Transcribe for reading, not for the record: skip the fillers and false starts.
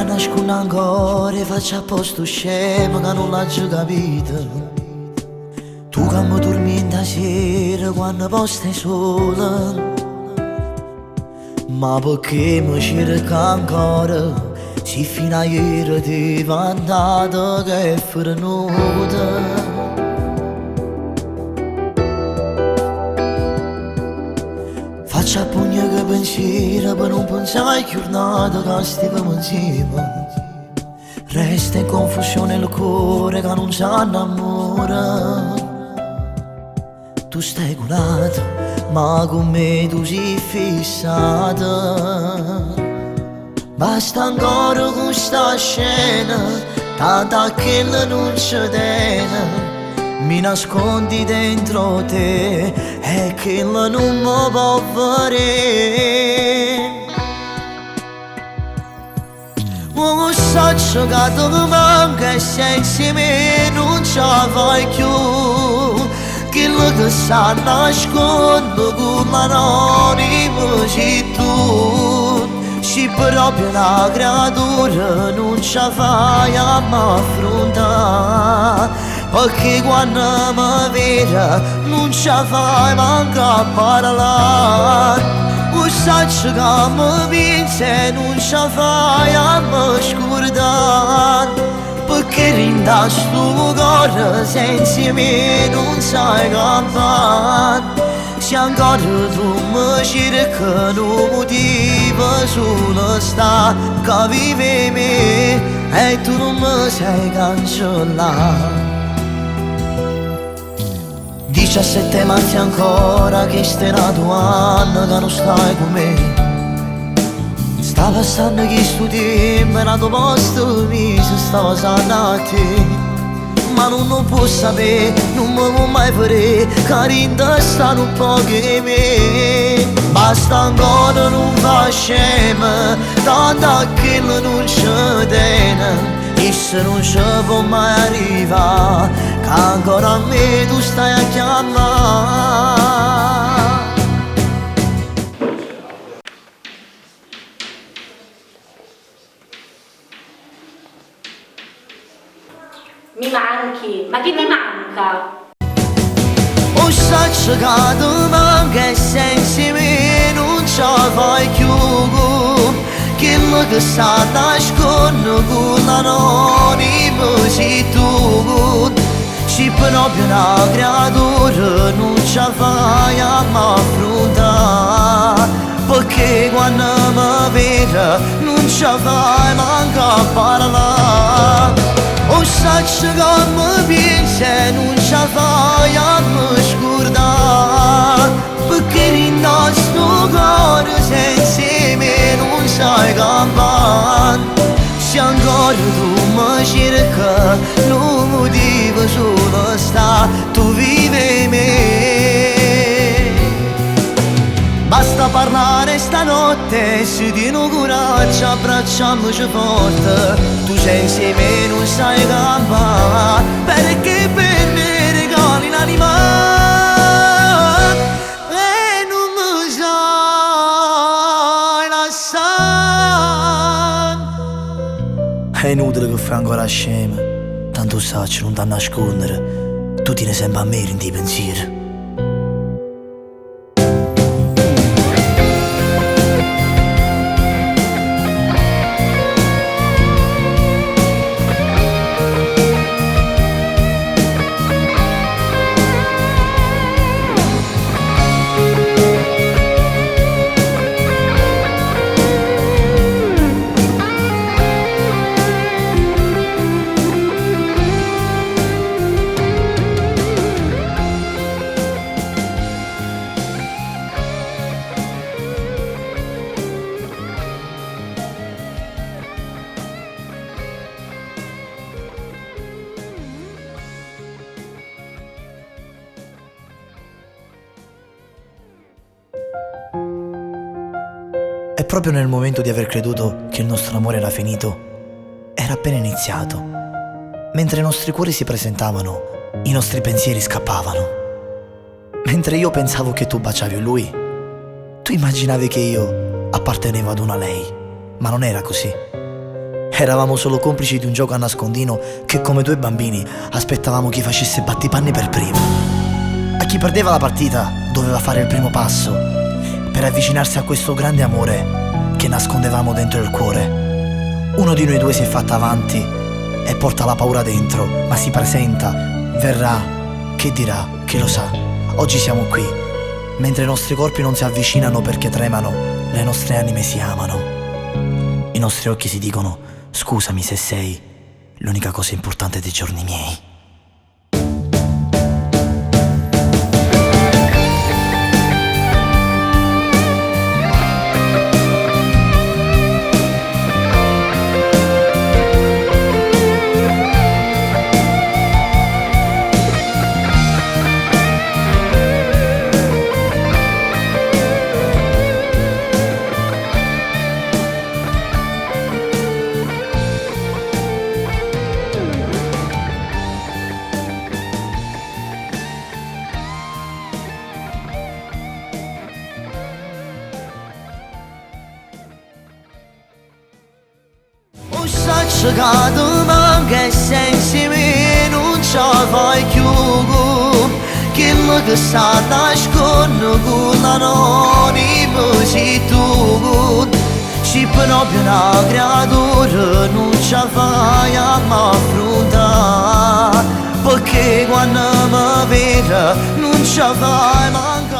sta nascondendo ancora e faccio a posto scemo che non l'ha già capito. Tu che mi dormi in da sera quando poi stai sola, ma perché mi cerca ancora? Se fino a ieri ti vantato che è venuta. Faccio a pugno che pensiero per non pensare a giornata che stiamo insieme. Resta in confusione il cuore che non si innamora. Tu stai curato, ma con me tu sei fissata. Basta ancora questa scena, tanta che non c'è tiene. Mi nascondi dentro te e che non mi può vedere. Uomo saccio che ti manca e senza me non ce la fai più. Quello che sta nascondo con l'anonimo sei tu. Se proprio una creatura non ce la fai a m'affrontare, perché quando mi vedi non ce la fai manco a parlare. O saccio che mi vince e non ce la fai a mi scordare, perché rinda sto cuore senza me non sai campare. Se ancora tu mi cerchi un motivo solo sta che vive me e tu non mi sai cancellare. 17 marzo ancora che stai nato anno che non stai con me. Sta passando che sto tempo e nato posto mi si sta passando a te. Ma non lo può sapere, non mi può mai fare, che rinda stanno un po' che me. Basta ancora non fa scema, tanto che non ci tiene. E se non ci può mai arrivare, che ancora a me tu stai a chiamare. Mi manchi, ma che ti manca? O saccio che ti manca e senza me non ce la fai più. Quello che sta nascondo con l'anonimo sei tu. Se proprio una creatura non ce la fai a m'affrontare, perché quando mi vedi non ce la fai manco a parlare. O saccio che mi piace e non ce la fai a mi scordare, perché rinda sto cuore senza me non sai campare. Se ancora tu mi cerchi un motivo solo sta tu vive me. Basta parlare stanotte, se ti non coraggio abbracciamoci forte. Tu senza me non sai campare, perché per me regali l'anima e non mi sai lasciare. È inutile che fai ancora scema, tanto saccio non da nascondere, tu tieni sempre a me in dei pensieri. E proprio nel momento di aver creduto che il nostro amore era finito, era appena iniziato. Mentre i nostri cuori si presentavano, i nostri pensieri scappavano. Mentre io pensavo che tu baciavi lui, tu immaginavi che io appartenevo ad una lei, ma non era così. Eravamo solo complici di un gioco a nascondino che, come due bambini, aspettavamo chi facesse battipanni per primo. A chi perdeva la partita doveva fare il primo passo per avvicinarsi a questo grande amore che nascondevamo dentro il cuore. Uno di noi due si è fatto avanti e porta la paura dentro, ma si presenta, verrà, che dirà, che lo sa. Oggi siamo qui, mentre i nostri corpi non si avvicinano perché tremano, le nostre anime si amano. I nostri occhi si dicono: scusami se sei l'unica cosa importante dei giorni miei. Sai che ti manca e senza me non ce la fai più. Quello che sta nascondo con l'anonimo sei tu. Ci proprio una creatura non ce la fai a m'affrontare, perché quando mi vedi non ce la fai manca.